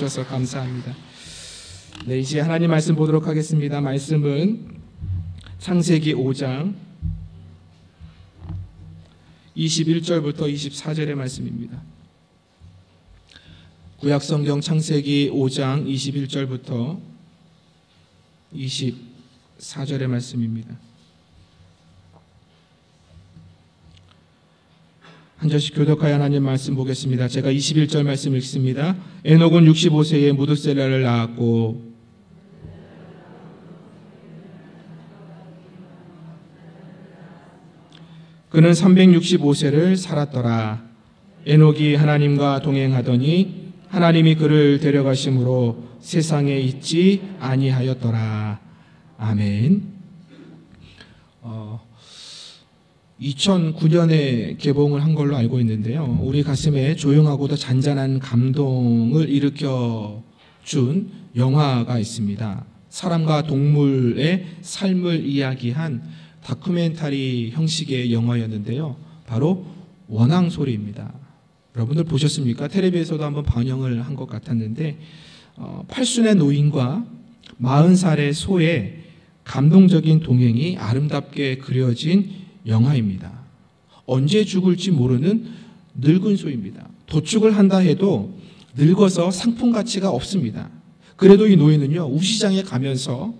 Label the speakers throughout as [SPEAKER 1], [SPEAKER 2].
[SPEAKER 1] 주셔서 감사합니다. 네, 이제 하나님 말씀 보도록 하겠습니다. 말씀은 창세기 5장 21절부터 24절의 말씀입니다. 구약성경 창세기 5장 21절부터 24절의 말씀입니다. 한 절씩 교독하여 하나님 말씀 보겠습니다. 제가 21절 말씀 읽습니다. 에녹은 65세에 무드셀라를 낳았고 그는 365세를 살았더라. 에녹이 하나님과 동행하더니 하나님이 그를 데려가심으로 세상에 있지 아니하였더라. 아멘. 2009년에 개봉을 한 걸로 알고 있는데요. 우리 가슴에 조용하고도 잔잔한 감동을 일으켜준 영화가 있습니다. 사람과 동물의 삶을 이야기한 다큐멘터리 형식의 영화였는데요. 바로 원앙소리입니다. 여러분들 보셨습니까? 텔레비에서도 한번 방영을 한 것 같았는데 80의 노인과 40살의 소의 감동적인 동행이 아름답게 그려진 영화입니다. 언제 죽을지 모르는 늙은 소입니다. 도축을 한다 해도 늙어서 상품 가치가 없습니다. 그래도 이 노인은요, 우시장에 가면서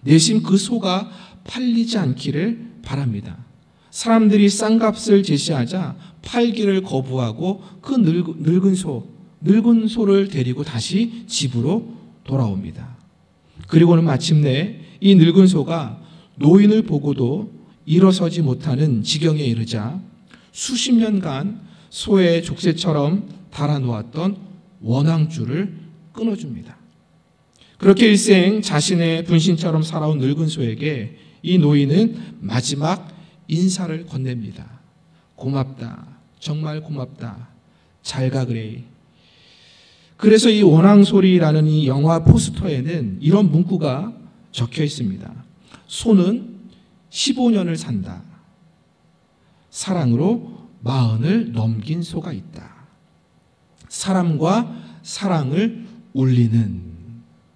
[SPEAKER 1] 내심 그 소가 팔리지 않기를 바랍니다. 사람들이 싼 값을 제시하자 팔기를 거부하고 그 늙은 소를 데리고 다시 집으로 돌아옵니다. 그리고는 마침내 이 늙은 소가 노인을 보고도 일어서지 못하는 지경에 이르자 수십 년간 소의 족쇄처럼 달아놓았던 원앙줄을 끊어줍니다. 그렇게 일생 자신의 분신처럼 살아온 늙은 소에게 이 노인은 마지막 인사를 건넵니다. 고맙다. 정말 고맙다. 잘 가 그래. 그래서 이 원앙소리라는 이 영화 포스터에는 이런 문구가 적혀 있습니다. 소는 15년을 산다. 사랑으로 40을 넘긴 소가 있다. 사람과 사랑을 울리는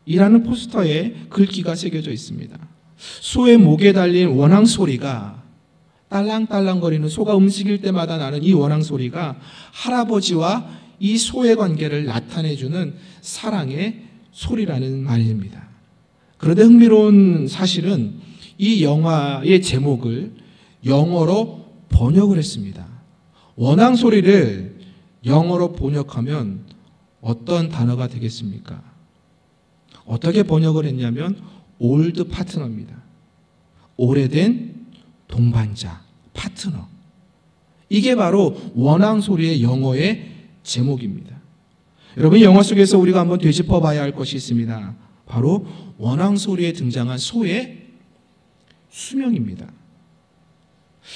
[SPEAKER 1] 이라는 포스터에 글귀가 새겨져 있습니다. 소의 목에 달린 원앙소리가 딸랑딸랑거리는 소가 움직일 때마다 나는 이 원앙소리가 할아버지와 이 소의 관계를 나타내주는 사랑의 소리라는 말입니다. 그런데 흥미로운 사실은 이 영화의 제목을 영어로 번역을 했습니다. 원앙소리를 영어로 번역하면 어떤 단어가 되겠습니까? 어떻게 번역을 했냐면 올드 파트너입니다. 오래된 동반자, 파트너. 이게 바로 원앙소리의 영어의 제목입니다. 여러분, 영화 속에서 우리가 한번 되짚어 봐야 할 것이 있습니다. 바로 원앙소리에 등장한 소의 수명입니다.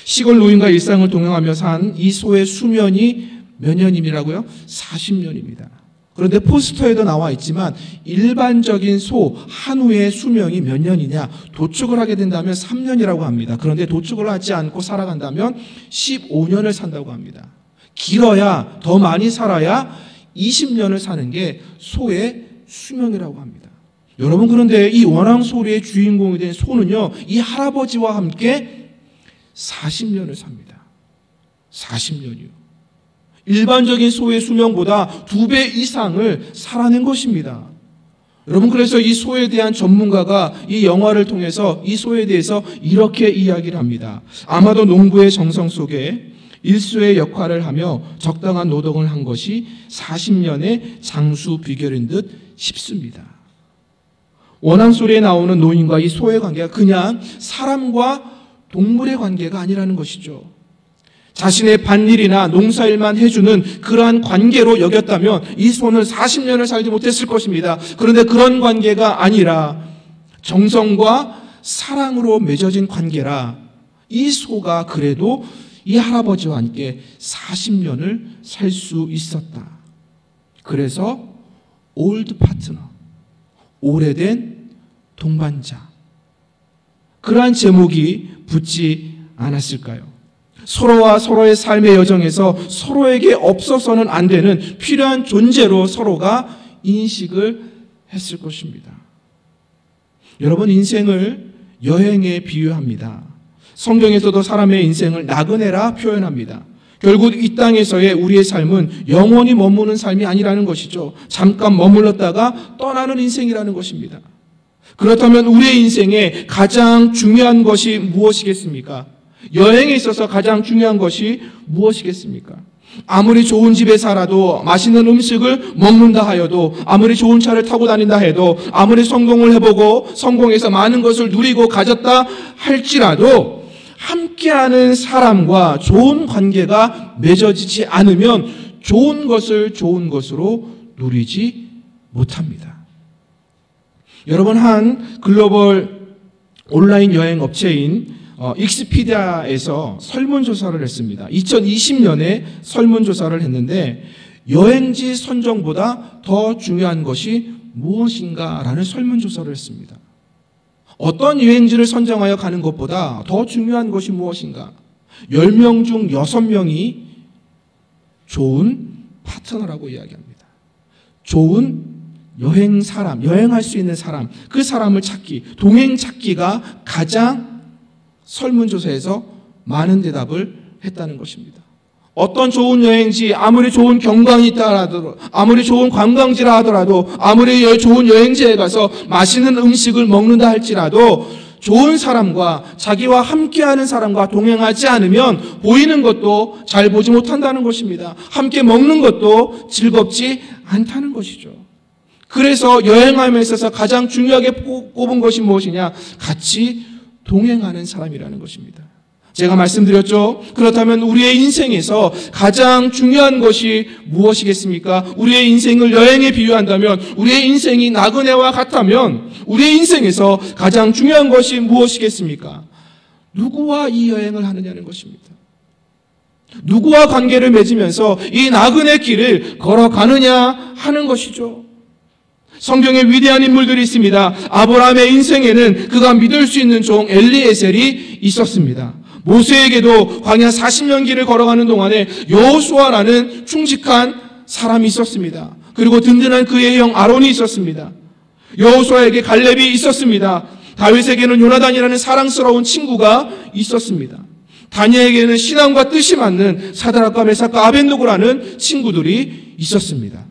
[SPEAKER 1] 시골 노인과 일상을 동행하며 산 이 소의 수명이 몇 년이라고요? 40년입니다. 그런데 포스터에도 나와 있지만 일반적인 소 한 후의 수명이 몇 년이냐? 도축을 하게 된다면 3년이라고 합니다. 그런데 도축을 하지 않고 살아간다면 15년을 산다고 합니다. 길어야, 더 많이 살아야 20년을 사는 게 소의 수명이라고 합니다. 여러분, 그런데 이 원앙소리의 주인공이 된 소는요, 이 할아버지와 함께 40년을 삽니다. 40년이요. 일반적인 소의 수명보다 2배 이상을 살아낸 것입니다. 여러분, 그래서 이 소에 대한 전문가가 이 영화를 통해서 이 소에 대해서 이렇게 이야기를 합니다. 아마도 농부의 정성 속에 일소의 역할을 하며 적당한 노동을 한 것이 40년의 장수 비결인 듯 싶습니다. 원앙소리에 나오는 노인과 이 소의 관계가 그냥 사람과 동물의 관계가 아니라는 것이죠. 자신의 밭일이나 농사일만 해주는 그러한 관계로 여겼다면 이 소는 40년을 살지 못했을 것입니다. 그런데 그런 관계가 아니라 정성과 사랑으로 맺어진 관계라 이 소가 그래도 이 할아버지와 함께 40년을 살 수 있었다. 그래서 올드 파트너, 오래된 동반자, 그러한 제목이 붙지 않았을까요? 서로와 서로의 삶의 여정에서 서로에게 없어서는 안 되는 필요한 존재로 서로가 인식을 했을 것입니다. 여러분, 인생을 여행에 비유합니다. 성경에서도 사람의 인생을 나그네라 표현합니다. 결국 이 땅에서의 우리의 삶은 영원히 머무는 삶이 아니라는 것이죠. 잠깐 머물렀다가 떠나는 인생이라는 것입니다. 그렇다면 우리의 인생에 가장 중요한 것이 무엇이겠습니까? 여행에 있어서 가장 중요한 것이 무엇이겠습니까? 아무리 좋은 집에 살아도, 맛있는 음식을 먹는다 하여도, 아무리 좋은 차를 타고 다닌다 해도, 아무리 성공을 해보고 성공해서 많은 것을 누리고 가졌다 할지라도 함께하는 사람과 좋은 관계가 맺어지지 않으면 좋은 것을 좋은 것으로 누리지 못합니다. 여러분, 한 글로벌 온라인 여행 업체인 익스피디아에서 설문조사를 했습니다. 2020년에 설문조사를 했는데 여행지 선정보다 더 중요한 것이 무엇인가라는 설문조사를 했습니다. 어떤 여행지를 선정하여 가는 것보다 더 중요한 것이 무엇인가? 10명 중 6명이 좋은 파트너라고 이야기합니다. 좋은 여행할 수 있는 사람, 그 사람을 찾기, 동행 찾기가 가장 설문조사에서 많은 대답을 했다는 것입니다. 어떤 좋은 여행지, 아무리 좋은 경관이 있다 하더라도, 아무리 좋은 관광지라 하더라도, 아무리 좋은 여행지에 가서 맛있는 음식을 먹는다 할지라도 좋은 사람과, 자기와 함께하는 사람과 동행하지 않으면 보이는 것도 잘 보지 못한다는 것입니다. 함께 먹는 것도 즐겁지 않다는 것이죠. 그래서 여행함에 있어서 가장 중요하게 꼽은 것이 무엇이냐? 같이 동행하는 사람이라는 것입니다. 제가 말씀드렸죠. 그렇다면 우리의 인생에서 가장 중요한 것이 무엇이겠습니까? 우리의 인생을 여행에 비유한다면, 우리의 인생이 나그네와 같다면 우리의 인생에서 가장 중요한 것이 무엇이겠습니까? 누구와 이 여행을 하느냐는 것입니다. 누구와 관계를 맺으면서 이 나그네 길을 걸어가느냐 하는 것이죠. 성경에 위대한 인물들이 있습니다. 아브라함의 인생에는 그가 믿을 수 있는 종 엘리에셀이 있었습니다. 모세에게도 광야 40년 길을 걸어가는 동안에 여호수아라는 충직한 사람이 있었습니다. 그리고 든든한 그의 형 아론이 있었습니다. 여호수아에게 갈렙이 있었습니다. 다윗에게는 요나단이라는 사랑스러운 친구가 있었습니다. 다니엘에게는 신앙과 뜻이 맞는 사드락과 메삭과 아벤노고라는 친구들이 있었습니다.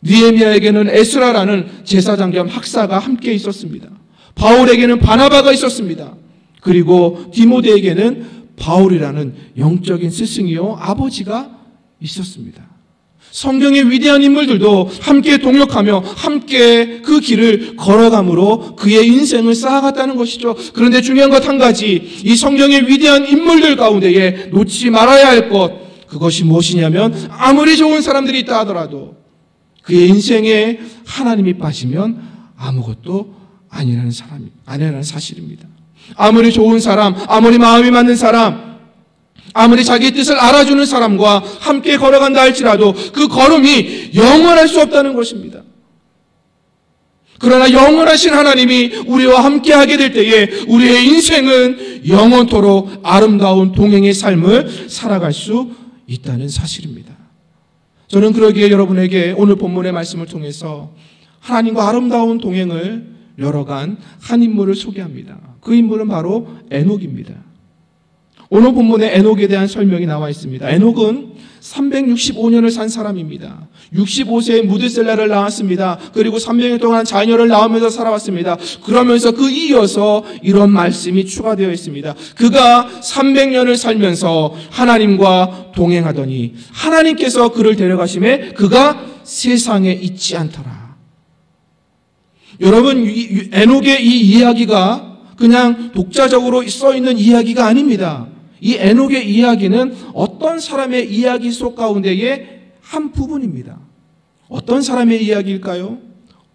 [SPEAKER 1] 느헤미야에게는 에스라라는 제사장 겸 학사가 함께 있었습니다. 바울에게는 바나바가 있었습니다. 그리고 디모데에게는 바울이라는 영적인 스승이요 아버지가 있었습니다. 성경의 위대한 인물들도 함께 동역하며 함께 그 길을 걸어감으로 그의 인생을 쌓아갔다는 것이죠. 그런데 중요한 것 한 가지, 이 성경의 위대한 인물들 가운데에 놓지 말아야 할 것, 그것이 무엇이냐면 아무리 좋은 사람들이 있다 하더라도 그의 인생에 하나님이 빠지면 아무것도 아니라는 사실입니다. 아무리 좋은 사람, 아무리 마음이 맞는 사람, 아무리 자기 뜻을 알아주는 사람과 함께 걸어간다 할지라도 그 걸음이 영원할 수 없다는 것입니다. 그러나 영원하신 하나님이 우리와 함께하게 될 때에 우리의 인생은 영원토록 아름다운 동행의 삶을 살아갈 수 있다는 사실입니다. 저는 그러기에 여러분에게 오늘 본문의 말씀을 통해서 하나님과 아름다운 동행을 열어간 한 인물을 소개합니다. 그 인물은 바로 에녹입니다. 오늘 본문에 에녹에 대한 설명이 나와 있습니다. 에녹은 365년을 산 사람입니다. 65세에 무드셀라를 낳았습니다. 그리고 300년 동안 자녀를 낳으면서 살아왔습니다. 그러면서 그 이어서 이런 말씀이 추가되어 있습니다. 그가 300년을 살면서 하나님과 동행하더니 하나님께서 그를 데려가심에 그가 세상에 있지 않더라. 여러분, 에녹의 이 이야기가 그냥 독자적으로 써있는 이야기가 아닙니다. 이 에녹의 이야기는 어떤 사람의 이야기 속 가운데의 한 부분입니다. 어떤 사람의 이야기일까요?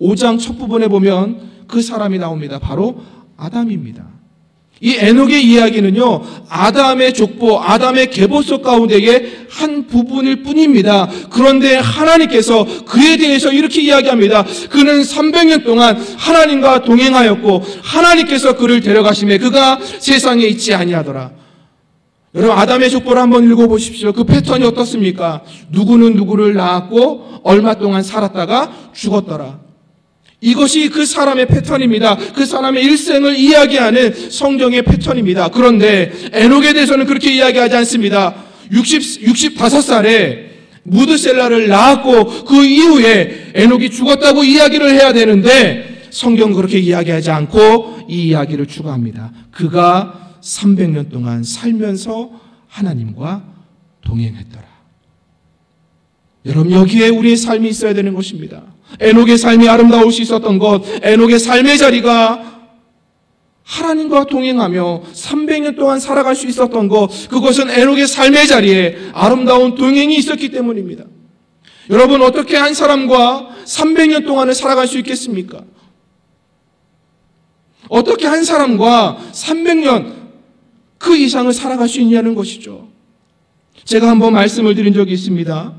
[SPEAKER 1] 5장 첫 부분에 보면 그 사람이 나옵니다. 바로 아담입니다. 이 에녹의 이야기는요, 아담의 족보, 아담의 계보 속 가운데의 한 부분일 뿐입니다. 그런데 하나님께서 그에 대해서 이렇게 이야기합니다. 그는 300년 동안 하나님과 동행하였고 하나님께서 그를 데려가심에 그가 세상에 있지 아니하더라. 여러분, 아담의 족보를 한번 읽어보십시오. 그 패턴이 어떻습니까? 누구는 누구를 낳았고 얼마 동안 살았다가 죽었더라. 이것이 그 사람의 패턴입니다. 그 사람의 일생을 이야기하는 성경의 패턴입니다. 그런데 에녹에 대해서는 그렇게 이야기하지 않습니다. 65살에 무드셀라를 낳았고 그 이후에 에녹이 죽었다고 이야기를 해야 되는데 성경은 그렇게 이야기하지 않고 이 이야기를 추가합니다. 그가 300년 동안 살면서 하나님과 동행했더라. 여러분, 여기에 우리의 삶이 있어야 되는 것입니다. 에녹의 삶이 아름다울 수 있었던 것, 에녹의 삶의 자리가 하나님과 동행하며 300년 동안 살아갈 수 있었던 것, 그것은 에녹의 삶의 자리에 아름다운 동행이 있었기 때문입니다. 여러분, 어떻게 한 사람과 300년 동안을 살아갈 수 있겠습니까? 어떻게 한 사람과 300년 그 이상을 살아갈 수 있냐는 것이죠. 제가 한번 말씀을 드린 적이 있습니다.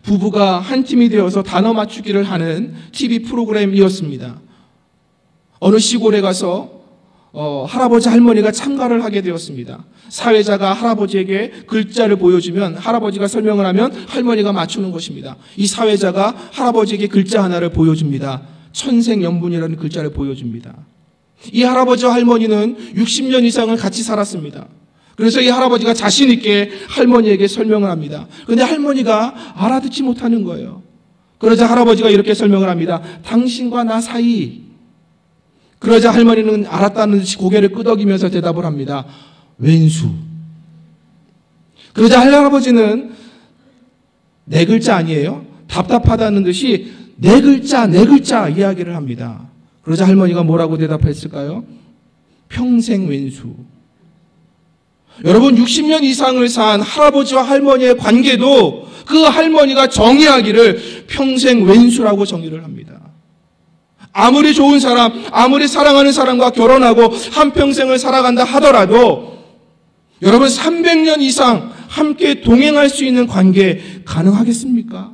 [SPEAKER 1] 부부가 한 팀이 되어서 단어 맞추기를 하는 TV 프로그램이었습니다. 어느 시골에 가서 할아버지 할머니가 참가를 하게 되었습니다. 사회자가 할아버지에게 글자를 보여주면 할아버지가 설명을 하면 할머니가 맞추는 것입니다. 이 사회자가 할아버지에게 글자 하나를 보여줍니다. 천생연분이라는 글자를 보여줍니다. 이 할아버지와 할머니는 60년 이상을 같이 살았습니다. 그래서 이 할아버지가 자신 있게 할머니에게 설명을 합니다. 그런데 할머니가 알아듣지 못하는 거예요. 그러자 할아버지가 이렇게 설명을 합니다. 당신과 나 사이. 그러자 할머니는 알았다는 듯이 고개를 끄덕이면서 대답을 합니다. 왼수. 그러자 할아버지는 네 글자 아니에요? 답답하다는 듯이 네 글자 이야기를 합니다. 그러자 할머니가 뭐라고 대답했을까요? 평생 왼수. 여러분, 60년 이상을 산 할아버지와 할머니의 관계도 그 할머니가 정의하기를 평생 왼수라고 정의를 합니다. 아무리 좋은 사람, 아무리 사랑하는 사람과 결혼하고 한평생을 살아간다 하더라도 여러분, 300년 이상 함께 동행할 수 있는 관계 가능하겠습니까?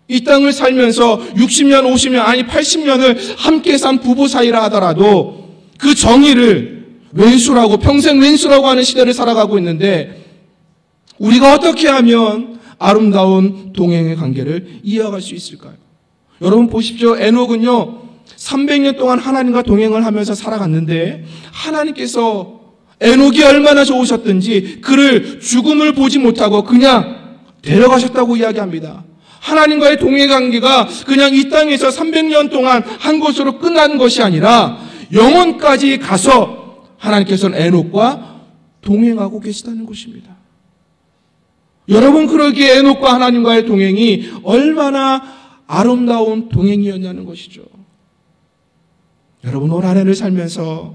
[SPEAKER 1] 이 땅을 살면서 60년, 50년, 아니 80년을 함께 산 부부 사이라 하더라도 그 정의를 왼수라고, 평생 왼수라고 하는 시대를 살아가고 있는데 우리가 어떻게 하면 아름다운 동행의 관계를 이어갈 수 있을까요? 여러분 보십시오. 에녹은요 300년 동안 하나님과 동행을 하면서 살아갔는데 하나님께서 에녹이 얼마나 좋으셨든지 그를 죽음을 보지 못하고 그냥 데려가셨다고 이야기합니다. 하나님과의 동행 관계가 그냥 이 땅에서 300년 동안 한 곳으로 끝난 것이 아니라 영원까지 가서 하나님께서는 에녹과 동행하고 계시다는 것입니다. 여러분, 그러기에 에녹과 하나님과의 동행이 얼마나 아름다운 동행이었냐는 것이죠. 여러분, 올 한 해를 살면서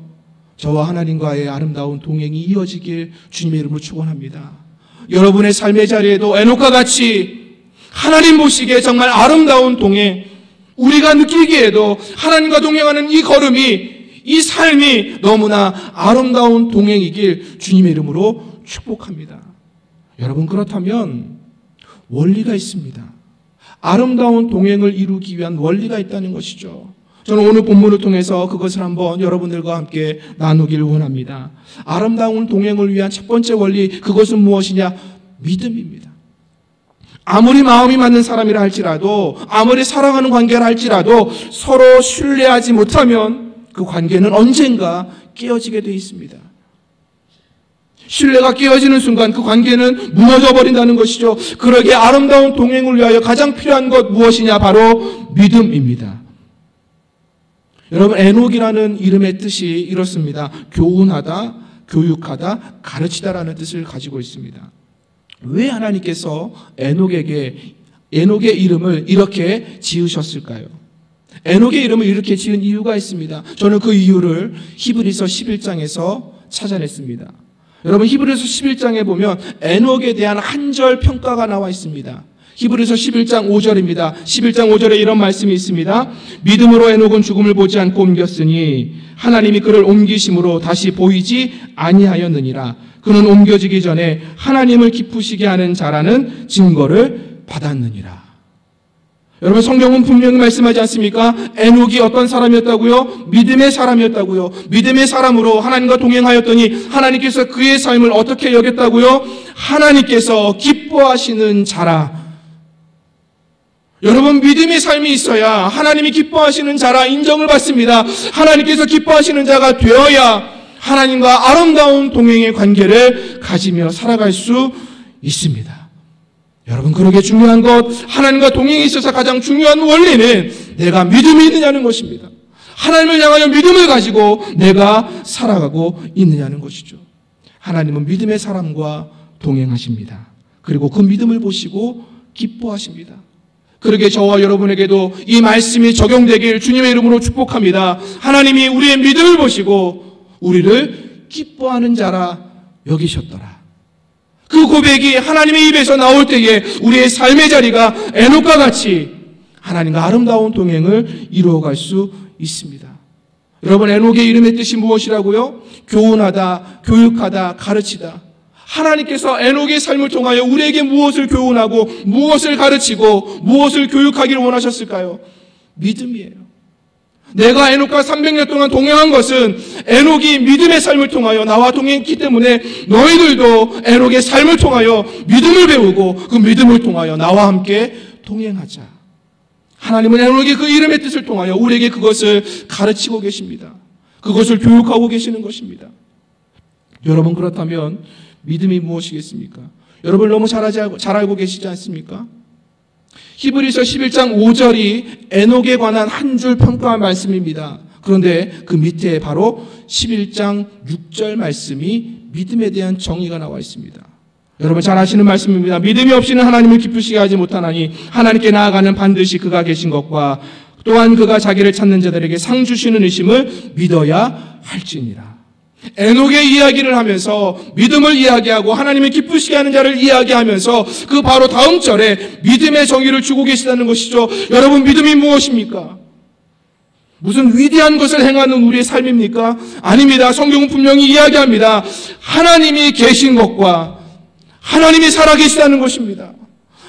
[SPEAKER 1] 저와 하나님과의 아름다운 동행이 이어지길 주님의 이름으로 축원합니다. 여러분의 삶의 자리에도 에녹과 같이 하나님 보시기에 정말 아름다운 동행, 우리가 느끼기에도 하나님과 동행하는 이 걸음이, 이 삶이 너무나 아름다운 동행이길 주님의 이름으로 축복합니다. 여러분, 그렇다면 원리가 있습니다. 아름다운 동행을 이루기 위한 원리가 있다는 것이죠. 저는 오늘 본문을 통해서 그것을 한번 여러분들과 함께 나누기를 원합니다. 아름다운 동행을 위한 첫 번째 원리, 그것은 무엇이냐? 믿음입니다. 아무리 마음이 맞는 사람이라 할지라도, 아무리 사랑하는 관계라 할지라도 서로 신뢰하지 못하면 그 관계는 언젠가 깨어지게 되어 있습니다. 신뢰가 깨어지는 순간 그 관계는 무너져 버린다는 것이죠. 그러기에 아름다운 동행을 위하여 가장 필요한 것 무엇이냐? 바로 믿음입니다. 여러분, 에녹이라는 이름의 뜻이 이렇습니다. 교훈하다, 교육하다, 가르치다라는 뜻을 가지고 있습니다. 왜 하나님께서 에녹의 이름을 이렇게 지으셨을까요? 에녹의 이름을 이렇게 지은 이유가 있습니다. 저는 그 이유를 히브리서 11장에서 찾아냈습니다. 여러분, 히브리서 11장에 보면 에녹에 대한 한 절 평가가 나와 있습니다. 히브리서 11장 5절입니다. 11장 5절에 이런 말씀이 있습니다. 믿음으로 에녹은 죽음을 보지 않고 옮겼으니 하나님이 그를 옮기심으로 다시 보이지 아니하였느니라. 그는 옮겨지기 전에 하나님을 기쁘시게 하는 자라는 증거를 받았느니라. 여러분, 성경은 분명히 말씀하지 않습니까? 에녹이 어떤 사람이었다고요? 믿음의 사람이었다고요. 믿음의 사람으로 하나님과 동행하였더니 하나님께서 그의 삶을 어떻게 여겼다고요? 하나님께서 기뻐하시는 자라. 여러분, 믿음의 삶이 있어야 하나님이 기뻐하시는 자라 인정을 받습니다. 하나님께서 기뻐하시는 자가 되어야 하나님과 아름다운 동행의 관계를 가지며 살아갈 수 있습니다. 여러분, 그러게 중요한 것, 하나님과 동행에 있어서 가장 중요한 원리는 내가 믿음이 있느냐는 것입니다. 하나님을 향하여 믿음을 가지고 내가 살아가고 있느냐는 것이죠. 하나님은 믿음의 사람과 동행하십니다. 그리고 그 믿음을 보시고 기뻐하십니다. 그러게 저와 여러분에게도 이 말씀이 적용되길 주님의 이름으로 축복합니다. 하나님이 우리의 믿음을 보시고 우리를 기뻐하는 자라 여기셨더라. 그 고백이 하나님의 입에서 나올 때에 우리의 삶의 자리가 에녹과 같이 하나님과 아름다운 동행을 이루어갈 수 있습니다. 여러분, 에녹의 이름의 뜻이 무엇이라고요? 교훈하다, 교육하다, 가르치다. 하나님께서 에녹의 삶을 통하여 우리에게 무엇을 교훈하고 무엇을 가르치고 무엇을 교육하기를 원하셨을까요? 믿음이에요. 내가 에녹과 300년 동안 동행한 것은 에녹이 믿음의 삶을 통하여 나와 동행했기 때문에 너희들도 에녹의 삶을 통하여 믿음을 배우고 그 믿음을 통하여 나와 함께 동행하자. 하나님은 에녹의 그 이름의 뜻을 통하여 우리에게 그것을 가르치고 계십니다. 그것을 교육하고 계시는 것입니다. 여러분, 그렇다면 믿음이 무엇이겠습니까? 여러분, 너무 잘 알고 계시지 않습니까? 히브리서 11장 5절이 에녹에 관한 한 줄 평가한 말씀입니다. 그런데 그 밑에 바로 11장 6절 말씀이 믿음에 대한 정의가 나와 있습니다. 여러분, 잘 아시는 말씀입니다. 믿음이 없이는 하나님을 기쁘시게 하지 못하나니 하나님께 나아가는 반드시 그가 계신 것과 또한 그가 자기를 찾는 자들에게 상 주시는 의심을 믿어야 할지니라. 에녹의 이야기를 하면서 믿음을 이야기하고 하나님을 기쁘시게 하는 자를 이야기하면서 그 바로 다음 절에 믿음의 정의를 주고 계시다는 것이죠. 여러분, 믿음이 무엇입니까? 무슨 위대한 것을 행하는 우리의 삶입니까? 아닙니다. 성경은 분명히 이야기합니다. 하나님이 계신 것과 하나님이 살아계시다는 것입니다.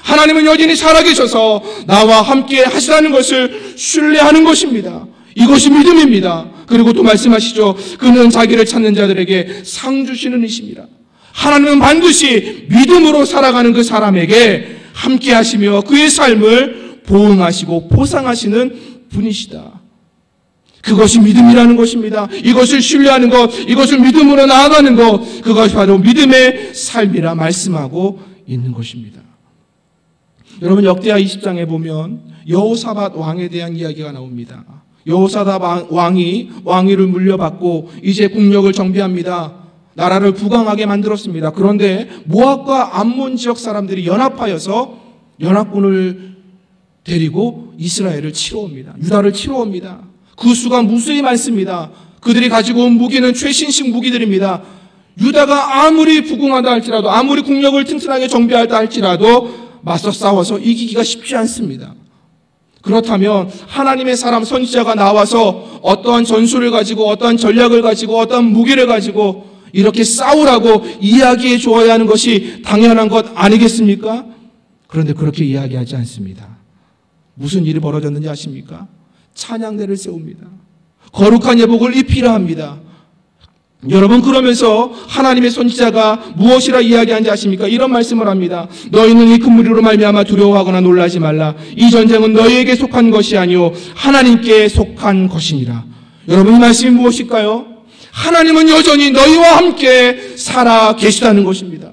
[SPEAKER 1] 하나님은 여전히 살아계셔서 나와 함께 하시라는 것을 신뢰하는 것입니다. 이것이 믿음입니다. 그리고 또 말씀하시죠. 그는 자기를 찾는 자들에게 상 주시는 이십니다. 하나님은 반드시 믿음으로 살아가는 그 사람에게 함께 하시며 그의 삶을 보응하시고 보상하시는 분이시다. 그것이 믿음이라는 것입니다. 이것을 신뢰하는 것, 이것을 믿음으로 나아가는 것, 그것이 바로 믿음의 삶이라 말씀하고 있는 것입니다. 여러분, 역대하 20장에 보면 여호사밧 왕에 대한 이야기가 나옵니다. 여호사밧 왕이 왕위를 물려받고 이제 국력을 정비합니다. 나라를 부강하게 만들었습니다. 그런데 모압과 암몬 지역 사람들이 연합하여서 연합군을 데리고 이스라엘을 치러 옵니다. 유다를 치러 옵니다. 그 수가 무수히 많습니다. 그들이 가지고 온 무기는 최신식 무기들입니다. 유다가 아무리 부강하다 할지라도, 아무리 국력을 튼튼하게 정비하다 할지라도 맞서 싸워서 이기기가 쉽지 않습니다. 그렇다면 하나님의 사람 선지자가 나와서 어떠한 전술을 가지고 어떠한 전략을 가지고 어떠한 무기를 가지고 이렇게 싸우라고 이야기해 주어야 하는 것이 당연한 것 아니겠습니까? 그런데 그렇게 이야기하지 않습니다. 무슨 일이 벌어졌는지 아십니까? 찬양대를 세웁니다. 거룩한 예복을 입히라 합니다. 여러분, 그러면서 하나님의 선지자가 무엇이라 이야기하는지 아십니까? 이런 말씀을 합니다. 너희는 이 큰 무리로 말미암아 두려워하거나 놀라지 말라. 이 전쟁은 너희에게 속한 것이 아니오 하나님께 속한 것이니라. 여러분, 이 말씀이 무엇일까요? 하나님은 여전히 너희와 함께 살아 계시다는 것입니다.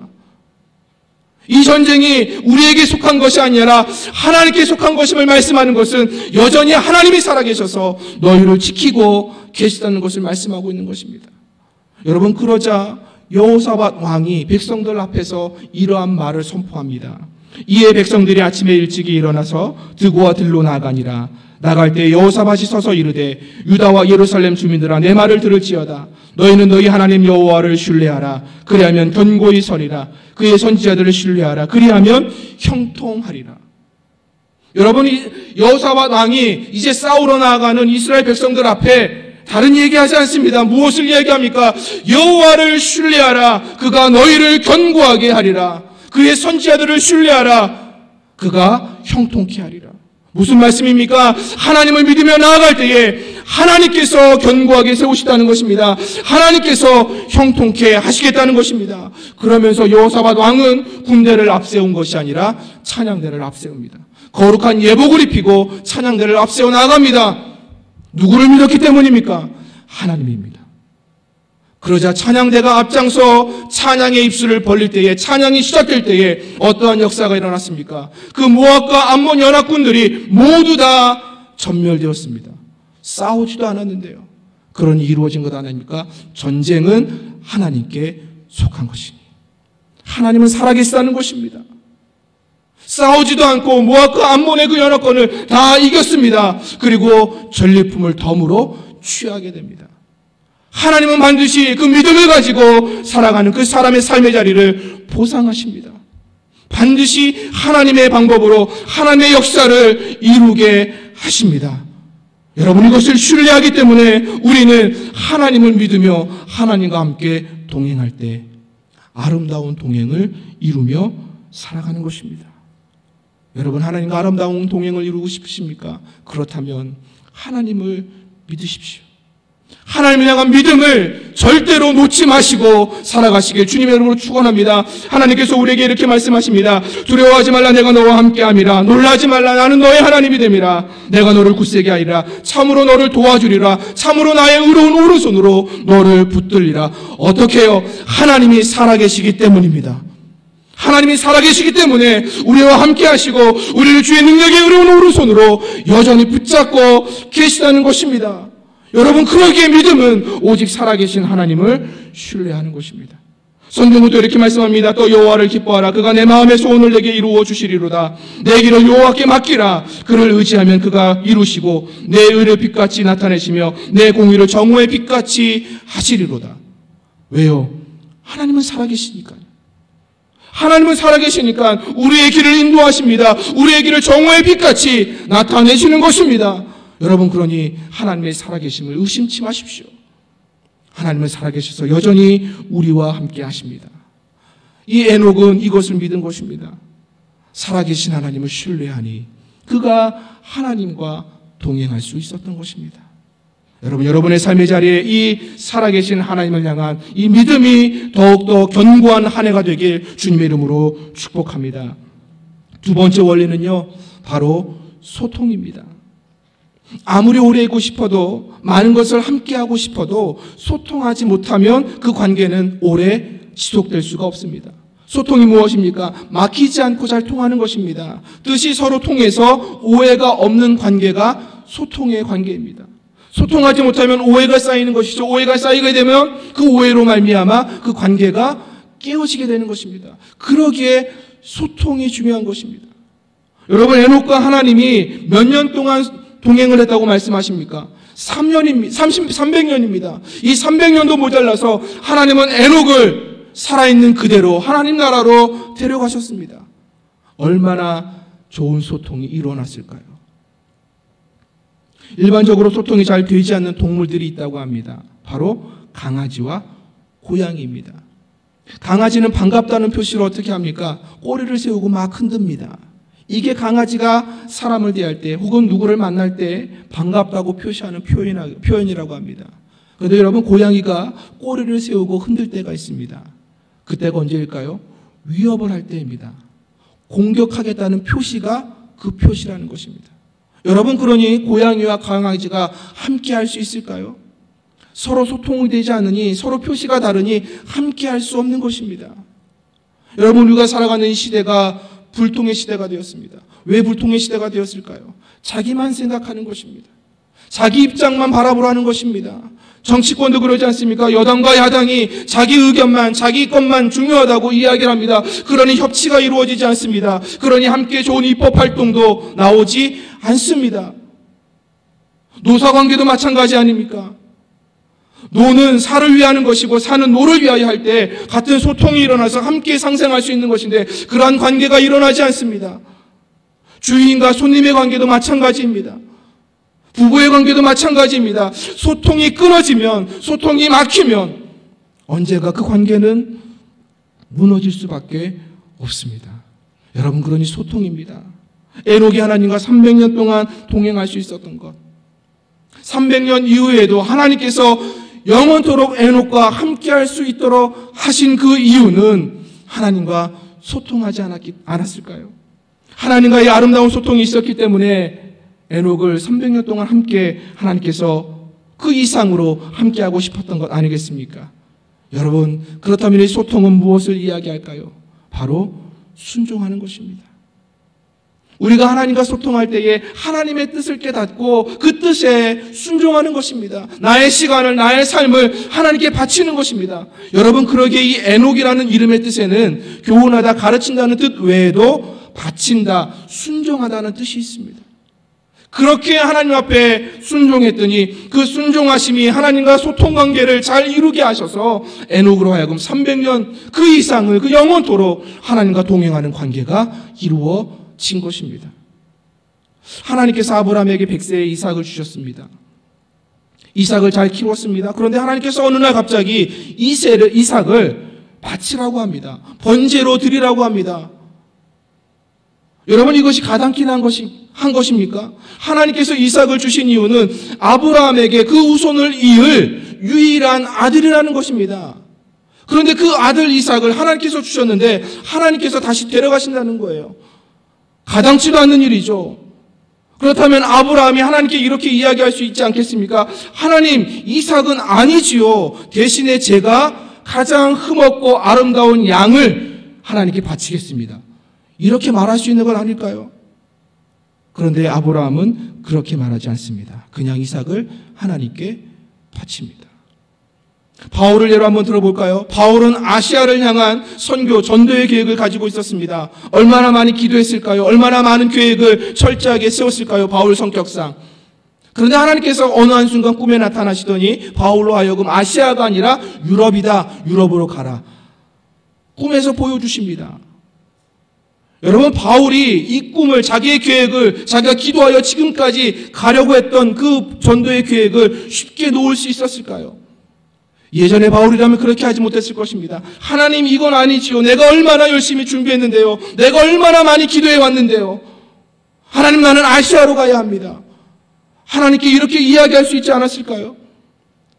[SPEAKER 1] 이 전쟁이 우리에게 속한 것이 아니라 하나님께 속한 것임을 말씀하는 것은 여전히 하나님이 살아계셔서 너희를 지키고 계시다는 것을 말씀하고 있는 것입니다. 여러분, 그러자 여호사밧 왕이 백성들 앞에서 이러한 말을 선포합니다. 이에 백성들이 아침에 일찍이 일어나서 드고와 들로 나가니라. 나갈 때 여호사밧이 서서 이르되 유다와 예루살렘 주민들아, 내 말을 들을지어다. 너희는 너희 하나님 여호와를 신뢰하라. 그리하면 견고히 서리라. 그의 선지자들을 신뢰하라. 그리하면 형통하리라. 여러분, 여호사밧 왕이 이제 싸우러 나아가는 이스라엘 백성들 앞에 다른 얘기하지 않습니다. 무엇을 얘기합니까? 여호와를 신뢰하라. 그가 너희를 견고하게 하리라. 그의 선지자들을 신뢰하라. 그가 형통케 하리라. 무슨 말씀입니까? 하나님을 믿으며 나아갈 때에 하나님께서 견고하게 세우시다는 것입니다. 하나님께서 형통케 하시겠다는 것입니다. 그러면서 여호사밧 왕은 군대를 앞세운 것이 아니라 찬양대를 앞세웁니다. 거룩한 예복을 입히고 찬양대를 앞세워 나아갑니다. 누구를 믿었기 때문입니까? 하나님입니다. 그러자 찬양대가 앞장서 찬양의 입술을 벌릴 때에, 찬양이 시작될 때에 어떠한 역사가 일어났습니까? 그 모압과 암몬 연합군들이 모두 다 전멸되었습니다. 싸우지도 않았는데요. 그러니 이루어진 것 아닙니까? 전쟁은 하나님께 속한 것이니 하나님은 살아계시다는 것입니다. 싸우지도 않고 모압과 암몬의 그 연합군을 다 이겼습니다. 그리고 전리품을 덤으로 취하게 됩니다. 하나님은 반드시 그 믿음을 가지고 살아가는 그 사람의 삶의 자리를 보상하십니다. 반드시 하나님의 방법으로 하나님의 역사를 이루게 하십니다. 여러분, 이것을 신뢰하기 때문에 우리는 하나님을 믿으며 하나님과 함께 동행할 때 아름다운 동행을 이루며 살아가는 것입니다. 여러분, 하나님과 아름다운 동행을 이루고 싶으십니까? 그렇다면 하나님을 믿으십시오. 하나님을 향한 믿음을 절대로 놓지 마시고 살아가시길 주님의 이름으로 축원합니다. 하나님께서 우리에게 이렇게 말씀하십니다. 두려워하지 말라, 내가 너와 함께함이라. 놀라지 말라, 나는 너의 하나님이 됨이라. 내가 너를 굳세게 하리라. 참으로 너를 도와주리라. 참으로 나의 의로운 오른손으로 너를 붙들리라. 어떻게 해요? 하나님이 살아계시기 때문입니다. 하나님이 살아계시기 때문에 우리와 함께 하시고 우리를 주의 능력의 의로운 오른손으로 여전히 붙잡고 계시다는 것입니다. 여러분, 그러기에 믿음은 오직 살아계신 하나님을 신뢰하는 것입니다. 성경도 이렇게 말씀합니다. 또 여호와를 기뻐하라. 그가 내 마음의 소원을 내게 이루어 주시리로다. 내 길을 여호와께 맡기라. 그를 의지하면 그가 이루시고 내 의를 빛같이 나타내시며 내 공의를 정오의 빛같이 하시리로다. 왜요? 하나님은 살아계시니까요. 하나님은 살아계시니까 우리의 길을 인도하십니다. 우리의 길을 정오의 빛같이 나타내시는 것입니다. 여러분, 그러니 하나님의 살아계심을 의심치 마십시오. 하나님은 살아계셔서 여전히 우리와 함께 하십니다. 이 에녹은 이것을 믿은 것입니다. 살아계신 하나님을 신뢰하니 그가 하나님과 동행할 수 있었던 것입니다. 여러분, 여러분의 삶의 자리에 이 살아계신 하나님을 향한 이 믿음이 더욱더 견고한 한 해가 되길 주님의 이름으로 축복합니다. 두 번째 원리는요, 바로 소통입니다. 아무리 오래 있고 싶어도, 많은 것을 함께하고 싶어도 소통하지 못하면 그 관계는 오래 지속될 수가 없습니다. 소통이 무엇입니까? 막히지 않고 잘 통하는 것입니다. 뜻이 서로 통해서 오해가 없는 관계가 소통의 관계입니다. 소통하지 못하면 오해가 쌓이는 것이죠. 오해가 쌓이게 되면 그 오해로 말미암아 그 관계가 깨어지게 되는 것입니다. 그러기에 소통이 중요한 것입니다. 여러분, 에녹과 하나님이 몇 년 동안 동행을 했다고 말씀하십니까? 300년입니다. 이 300년도 모자라서 하나님은 에녹을 살아있는 그대로 하나님 나라로 데려가셨습니다. 얼마나 좋은 소통이 일어났을까요? 일반적으로 소통이 잘 되지 않는 동물들이 있다고 합니다. 바로 강아지와 고양이입니다. 강아지는 반갑다는 표시로 어떻게 합니까? 꼬리를 세우고 막 흔듭니다. 이게 강아지가 사람을 대할 때 혹은 누구를 만날 때 반갑다고 표시하는 표현이라고 합니다. 그런데 여러분, 고양이가 꼬리를 세우고 흔들 때가 있습니다. 그때가 언제일까요? 위협을 할 때입니다. 공격하겠다는 표시가 그 표시라는 것입니다. 여러분, 그러니 고양이와 강아지가 함께 할 수 있을까요? 서로 소통이 되지 않으니, 서로 표시가 다르니 함께 할 수 없는 것입니다. 여러분, 우리가 살아가는 이 시대가 불통의 시대가 되었습니다. 왜 불통의 시대가 되었을까요? 자기만 생각하는 것입니다. 자기 입장만 바라보라는 것입니다. 정치권도 그러지 않습니까? 여당과 야당이 자기 의견만, 자기 것만 중요하다고 이야기를 합니다. 그러니 협치가 이루어지지 않습니다. 그러니 함께 좋은 입법 활동도 나오지 않습니다. 노사관계도 마찬가지 아닙니까? 노는 사를 위하는 것이고 사는 노를 위하여 할 때 같은 소통이 일어나서 함께 상생할 수 있는 것인데 그러한 관계가 일어나지 않습니다. 주인과 손님의 관계도 마찬가지입니다. 부부의 관계도 마찬가지입니다. 소통이 끊어지면, 소통이 막히면 언젠가 그 관계는 무너질 수밖에 없습니다. 여러분, 그러니 소통입니다. 에녹이 하나님과 300년 동안 동행할 수 있었던 것. 300년 이후에도 하나님께서 영원토록 에녹과 함께할 수 있도록 하신 그 이유는 하나님과 소통하지 않았을까요? 하나님과의 아름다운 소통이 있었기 때문에 에녹을 300년 동안 함께 하나님께서 그 이상으로 함께하고 싶었던 것 아니겠습니까? 여러분, 그렇다면 이 소통은 무엇을 이야기할까요? 바로 순종하는 것입니다. 우리가 하나님과 소통할 때에 하나님의 뜻을 깨닫고 그 뜻에 순종하는 것입니다. 나의 시간을, 나의 삶을 하나님께 바치는 것입니다. 여러분, 그러기에 이 에녹이라는 이름의 뜻에는 교훈하다, 가르친다는 뜻 외에도 바친다, 순종하다는 뜻이 있습니다. 그렇게 하나님 앞에 순종했더니 그 순종하심이 하나님과 소통관계를 잘 이루게 하셔서 에녹으로 하여금 300년 그 이상을, 그 영원토록 하나님과 동행하는 관계가 이루어진 것입니다. 하나님께서 아브라함에게 100세의 이삭을 주셨습니다. 이삭을 잘 키웠습니다. 그런데 하나님께서 어느 날 갑자기 이삭을 바치라고 합니다. 번제로 드리라고 합니다. 여러분, 이것이 가당키 한 것입니까? 하나님께서 이삭을 주신 이유는 아브라함에게 그 후손을 이을 유일한 아들이라는 것입니다. 그런데 그 아들 이삭을 하나님께서 주셨는데 하나님께서 다시 데려가신다는 거예요. 가당치도 않는 일이죠. 그렇다면 아브라함이 하나님께 이렇게 이야기할 수 있지 않겠습니까? 하나님, 이삭은 아니지요. 대신에 제가 가장 흠없고 아름다운 양을 하나님께 바치겠습니다. 이렇게 말할 수 있는 건 아닐까요? 그런데 아브라함은 그렇게 말하지 않습니다. 그냥 이삭을 하나님께 바칩니다. 바울을 예로 한번 들어볼까요? 바울은 아시아를 향한 선교, 전도의 계획을 가지고 있었습니다. 얼마나 많이 기도했을까요? 얼마나 많은 계획을 철저하게 세웠을까요? 바울 성격상. 그런데 하나님께서 어느 한순간 꿈에 나타나시더니 바울로 하여금 아시아가 아니라 유럽이다. 유럽으로 가라. 꿈에서 보여주십니다. 여러분, 바울이 이 꿈을, 자기의 계획을, 자기가 기도하여 지금까지 가려고 했던 그 전도의 계획을 쉽게 놓을 수 있었을까요? 예전에 바울이라면 그렇게 하지 못했을 것입니다. 하나님, 이건 아니지요. 내가 얼마나 열심히 준비했는데요. 내가 얼마나 많이 기도해 왔는데요. 하나님, 나는 아시아로 가야 합니다. 하나님께 이렇게 이야기할 수 있지 않았을까요?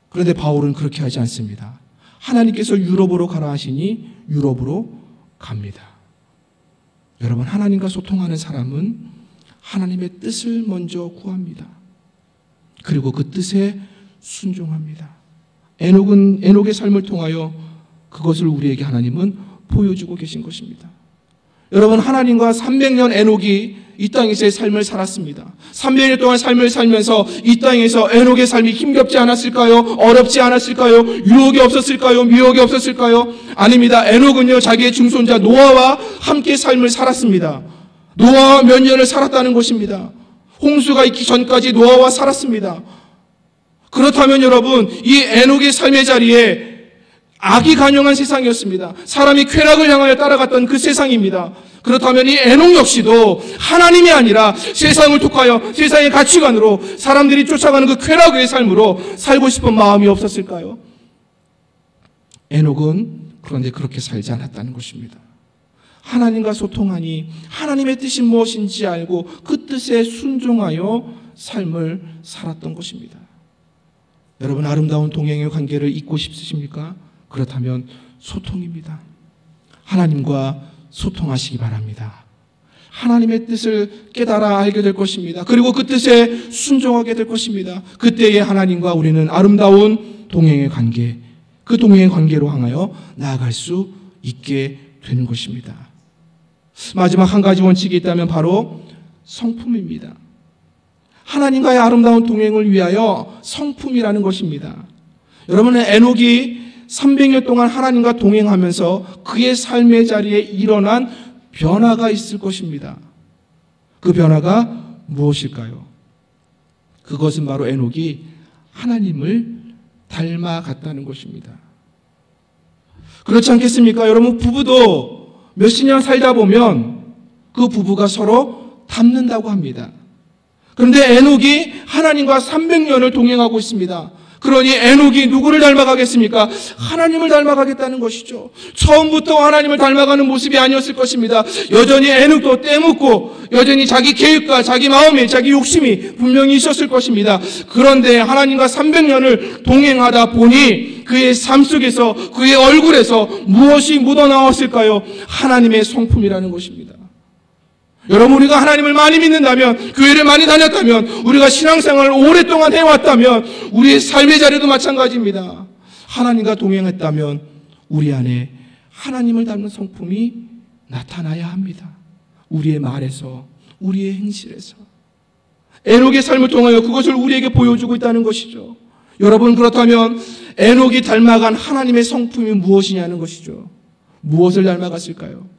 [SPEAKER 1] 그런데 바울은 그렇게 하지 않습니다. 하나님께서 유럽으로 가라 하시니 유럽으로 갑니다. 여러분, 하나님과 소통하는 사람은 하나님의 뜻을 먼저 구합니다. 그리고 그 뜻에 순종합니다. 에녹의 삶을 통하여 그것을 우리에게 하나님은 보여주고 계신 것입니다. 여러분, 하나님과 300년 에녹이 이 땅에서의 삶을 살았습니다. 300년 동안 삶을 살면서 이 땅에서 에녹의 삶이 힘겹지 않았을까요? 어렵지 않았을까요? 유혹이 없었을까요? 미혹이 없었을까요? 아닙니다. 에녹은요, 자기의 증손자 노아와 함께 삶을 살았습니다. 노아와 몇 년을 살았다는 것입니다. 홍수가 있기 전까지 노아와 살았습니다. 그렇다면 여러분, 이 에녹의 삶의 자리에 악이 간영한 세상이었습니다. 사람이 쾌락을 향하여 따라갔던 그 세상입니다. 그렇다면 이 에녹 역시도 하나님이 아니라 세상을 통하여 세상의 가치관으로 사람들이 쫓아가는 그 쾌락의 삶으로 살고 싶은 마음이 없었을까요? 에녹은 그런데 그렇게 살지 않았다는 것입니다. 하나님과 소통하니 하나님의 뜻이 무엇인지 알고 그 뜻에 순종하여 삶을 살았던 것입니다. 여러분, 아름다운 동행의 관계를 잇고 싶으십니까? 그렇다면 소통입니다. 하나님과 소통하시기 바랍니다. 하나님의 뜻을 깨달아 알게 될 것입니다. 그리고 그 뜻에 순종하게 될 것입니다. 그때에 하나님과 우리는 아름다운 동행의 관계, 그 동행의 관계로 향하여 나아갈 수 있게 되는 것입니다. 마지막 한 가지 원칙이 있다면 바로 성품입니다. 하나님과의 아름다운 동행을 위하여 성품이라는 것입니다. 여러분, 에녹이 300년 동안 하나님과 동행하면서 그의 삶의 자리에 일어난 변화가 있을 것입니다. 그 변화가 무엇일까요? 그것은 바로 에녹이 하나님을 닮아갔다는 것입니다. 그렇지 않겠습니까? 여러분, 부부도 몇십 년 살다 보면 그 부부가 서로 닮는다고 합니다. 그런데 에녹이 하나님과 300년을 동행하고 있습니다. 그러니 에녹이 누구를 닮아가겠습니까? 하나님을 닮아가겠다는 것이죠. 처음부터 하나님을 닮아가는 모습이 아니었을 것입니다. 여전히 에녹도 때묻고 여전히 자기 계획과 자기 마음에 자기 욕심이 분명히 있었을 것입니다. 그런데 하나님과 300년을 동행하다 보니 그의 삶 속에서 그의 얼굴에서 무엇이 묻어나왔을까요? 하나님의 성품이라는 것입니다. 여러분, 우리가 하나님을 많이 믿는다면, 교회를 많이 다녔다면, 우리가 신앙생활을 오랫동안 해왔다면, 우리의 삶의 자리도 마찬가지입니다. 하나님과 동행했다면 우리 안에 하나님을 닮는 성품이 나타나야 합니다. 우리의 말에서, 우리의 행실에서. 에녹의 삶을 통하여 그것을 우리에게 보여주고 있다는 것이죠. 여러분, 그렇다면 에녹이 닮아간 하나님의 성품이 무엇이냐는 것이죠. 무엇을 닮아갔을까요?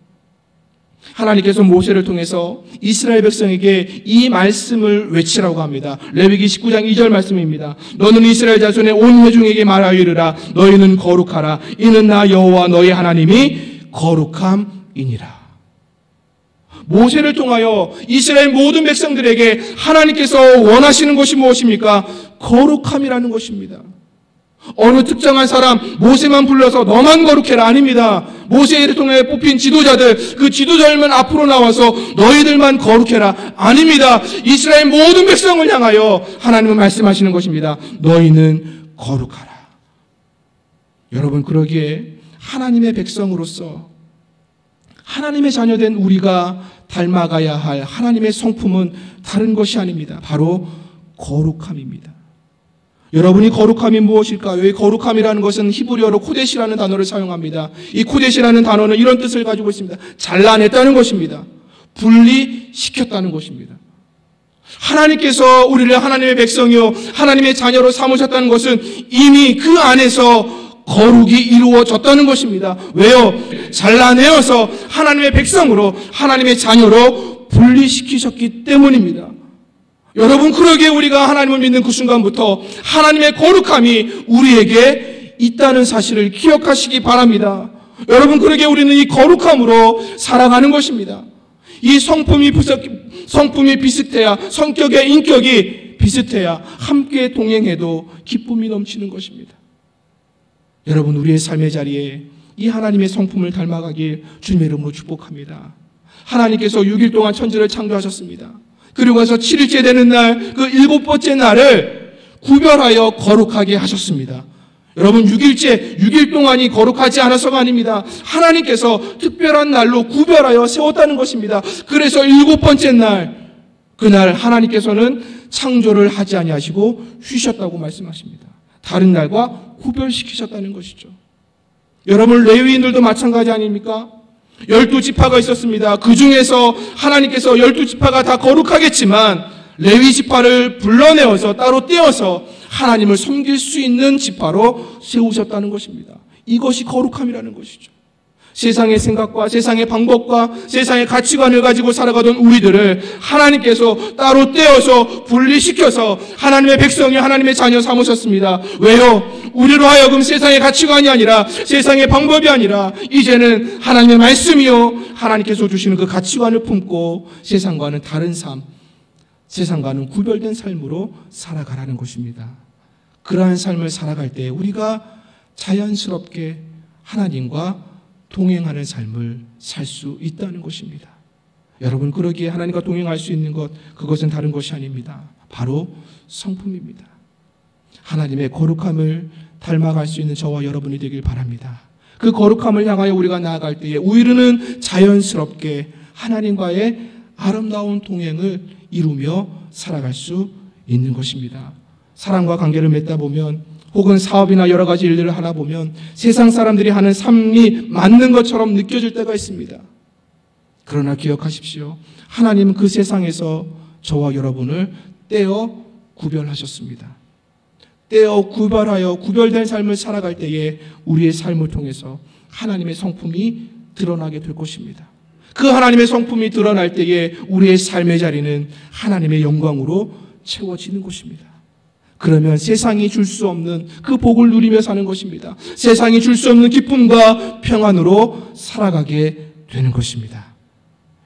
[SPEAKER 1] 하나님께서 모세를 통해서 이스라엘 백성에게 이 말씀을 외치라고 합니다. 레위기 19장 2절 말씀입니다. 너는 이스라엘 자손의 온 회중에게 말하여 이르라. 너희는 거룩하라. 이는 나 여호와 너희 하나님이 거룩함이니라. 모세를 통하여 이스라엘 모든 백성들에게 하나님께서 원하시는 것이 무엇입니까? 거룩함이라는 것입니다. 어느 특정한 사람, 모세만 불러서 너만 거룩해라, 아닙니다. 모세를 통해 뽑힌 지도자들, 그 지도자들만 앞으로 나와서 너희들만 거룩해라, 아닙니다. 이스라엘 모든 백성을 향하여 하나님은 말씀하시는 것입니다. 너희는 거룩하라. 여러분, 그러기에 하나님의 백성으로서 하나님의 자녀된 우리가 닮아가야 할 하나님의 성품은 다른 것이 아닙니다. 바로 거룩함입니다. 여러분이 거룩함이 무엇일까요? 이 거룩함이라는 것은 히브리어로 코데시라는 단어를 사용합니다. 이 코데시라는 단어는 이런 뜻을 가지고 있습니다. 잘라냈다는 것입니다. 분리시켰다는 것입니다. 하나님께서 우리를 하나님의 백성이요 하나님의 자녀로 삼으셨다는 것은 이미 그 안에서 거룩이 이루어졌다는 것입니다. 왜요? 잘라내어서 하나님의 백성으로 하나님의 자녀로 분리시키셨기 때문입니다. 여러분, 그러기에 우리가 하나님을 믿는 그 순간부터 하나님의 거룩함이 우리에게 있다는 사실을 기억하시기 바랍니다. 여러분, 그러기에 우리는 이 거룩함으로 살아가는 것입니다. 이 성품이 비슷해야, 성격의 인격이 비슷해야 함께 동행해도 기쁨이 넘치는 것입니다. 여러분, 우리의 삶의 자리에 이 하나님의 성품을 닮아가길 주님의 이름으로 축복합니다. 하나님께서 6일 동안 천지를 창조하셨습니다. 그리고 나서 7일째 되는 날, 그 7번째 날을 구별하여 거룩하게 하셨습니다. 여러분, 6일 동안이 거룩하지 않아서가 아닙니다. 하나님께서 특별한 날로 구별하여 세웠다는 것입니다. 그래서 7번째 날, 그날 하나님께서는 창조를 하지 아니하시고 쉬셨다고 말씀하십니다. 다른 날과 구별시키셨다는 것이죠. 여러분, 레위인들도 마찬가지 아닙니까? 12지파가 있었습니다. 그 중에서 하나님께서 12지파가 다 거룩하겠지만 레위 지파를 불러내어서 따로 떼어서 하나님을 섬길 수 있는 지파로 세우셨다는 것입니다. 이것이 거룩함이라는 것이죠. 세상의 생각과 세상의 방법과 세상의 가치관을 가지고 살아가던 우리들을 하나님께서 따로 떼어서 분리시켜서 하나님의 백성이 하나님의 자녀 삼으셨습니다. 왜요? 우리로 하여금 세상의 가치관이 아니라 세상의 방법이 아니라 이제는 하나님의 말씀이요 하나님께서 주시는 그 가치관을 품고 세상과는 다른 삶, 세상과는 구별된 삶으로 살아가라는 것입니다. 그러한 삶을 살아갈 때 우리가 자연스럽게 하나님과 동행하는 삶을 살 수 있다는 것입니다. 여러분, 그러기에 하나님과 동행할 수 있는 것, 그것은 다른 것이 아닙니다. 바로 성품입니다. 하나님의 거룩함을 닮아갈 수 있는 저와 여러분이 되길 바랍니다. 그 거룩함을 향하여 우리가 나아갈 때에 우리는 자연스럽게 하나님과의 아름다운 동행을 이루며 살아갈 수 있는 것입니다. 사람과 관계를 맺다 보면 혹은 사업이나 여러 가지 일들을 하다 보면 세상 사람들이 하는 삶이 맞는 것처럼 느껴질 때가 있습니다. 그러나 기억하십시오. 하나님은 그 세상에서 저와 여러분을 떼어 구별하셨습니다. 떼어 구별하여 구별된 삶을 살아갈 때에 우리의 삶을 통해서 하나님의 성품이 드러나게 될 것입니다. 그 하나님의 성품이 드러날 때에 우리의 삶의 자리는 하나님의 영광으로 채워지는 것입니다. 그러면 세상이 줄 수 없는 그 복을 누리며 사는 것입니다. 세상이 줄 수 없는 기쁨과 평안으로 살아가게 되는 것입니다.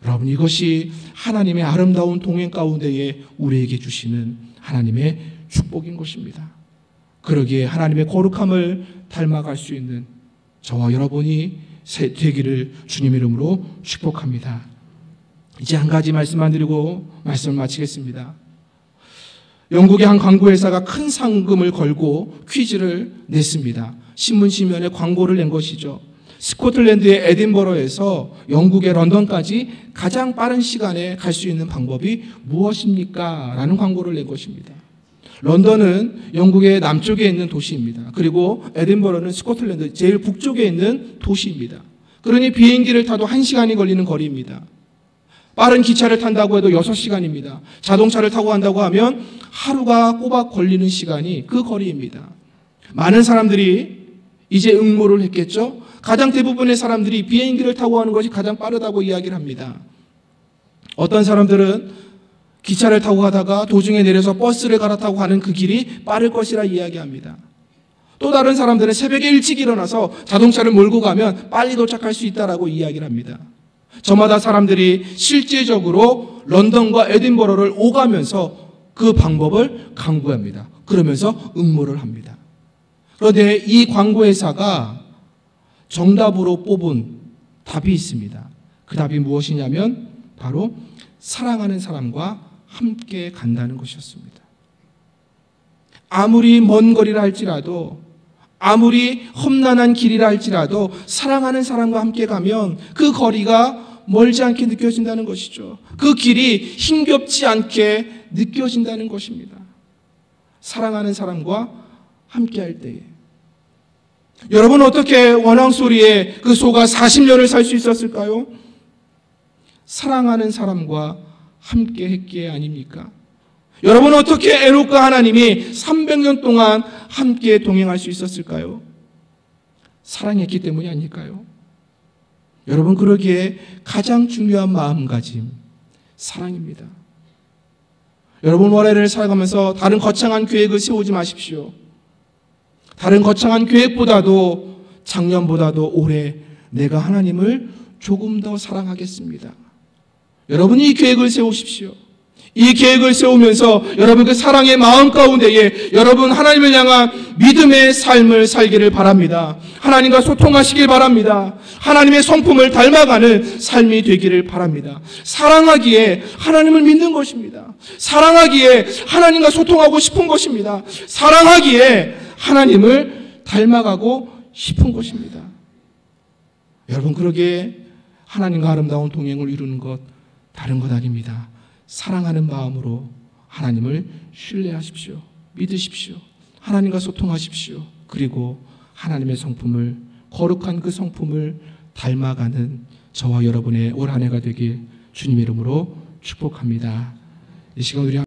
[SPEAKER 1] 여러분, 이것이 하나님의 아름다운 동행 가운데에 우리에게 주시는 하나님의 축복인 것입니다. 그러기에 하나님의 거룩함을 닮아갈 수 있는 저와 여러분이 되기를 주님 이름으로 축복합니다. 이제 한 가지 말씀만 드리고 말씀을 마치겠습니다. 영국의 한 광고회사가 큰 상금을 걸고 퀴즈를 냈습니다. 신문지면에 광고를 낸 것이죠. 스코틀랜드의 에딘버러에서 영국의 런던까지 가장 빠른 시간에 갈 수 있는 방법이 무엇입니까? 라는 광고를 낸 것입니다. 런던은 영국의 남쪽에 있는 도시입니다. 그리고 에딘버러는 스코틀랜드 제일 북쪽에 있는 도시입니다. 그러니 비행기를 타도 1시간이 걸리는 거리입니다. 빠른 기차를 탄다고 해도 6시간입니다. 자동차를 타고 간다고 하면 하루가 꼬박 걸리는 시간이 그 거리입니다. 많은 사람들이 이제 응모를 했겠죠. 가장 대부분의 사람들이 비행기를 타고 가는 것이 가장 빠르다고 이야기를 합니다. 어떤 사람들은 기차를 타고 가다가 도중에 내려서 버스를 갈아타고 가는 그 길이 빠를 것이라 이야기합니다. 또 다른 사람들은 새벽에 일찍 일어나서 자동차를 몰고 가면 빨리 도착할 수 있다라고 이야기를 합니다. 저마다 사람들이 실제적으로 런던과 에딘버러를 오가면서 그 방법을 강구합니다. 그러면서 응모를 합니다. 그런데 이 광고회사가 정답으로 뽑은 답이 있습니다. 그 답이 무엇이냐면 바로 사랑하는 사람과 함께 간다는 것이었습니다. 아무리 먼 거리라 할지라도, 아무리 험난한 길이라 할지라도 사랑하는 사람과 함께 가면 그 거리가 멀지 않게 느껴진다는 것이죠. 그 길이 힘겹지 않게 느껴진다는 것입니다. 사랑하는 사람과 함께 할 때에. 여러분, 어떻게 원앙소리에 그 소가 40년을 살 수 있었을까요? 사랑하는 사람과 함께 했기에 아닙니까? 여러분, 어떻게 에녹과 하나님이 300년 동안 함께 동행할 수 있었을까요? 사랑했기 때문이 아닐까요? 여러분, 그러기에 가장 중요한 마음가짐, 사랑입니다. 여러분, 올해를 살아가면서 다른 거창한 계획을 세우지 마십시오. 다른 거창한 계획보다도, 작년보다도 올해 내가 하나님을 조금 더 사랑하겠습니다. 여러분이 이 계획을 세우십시오. 이 계획을 세우면서 여러분 그 사랑의 마음 가운데에 여러분 하나님을 향한 믿음의 삶을 살기를 바랍니다. 하나님과 소통하시길 바랍니다. 하나님의 성품을 닮아가는 삶이 되기를 바랍니다. 사랑하기에 하나님을 믿는 것입니다. 사랑하기에 하나님과 소통하고 싶은 것입니다. 사랑하기에 하나님을 닮아가고 싶은 것입니다. 여러분, 그러기에 하나님과 아름다운 동행을 이루는 것 다른 것 아닙니다. 사랑하는 마음으로 하나님을 신뢰하십시오. 믿으십시오. 하나님과 소통하십시오. 그리고 하나님의 성품을, 거룩한 그 성품을 닮아가는 저와 여러분의 올 한 해가 되길 주님의 이름으로 축복합니다. 이 시간 우리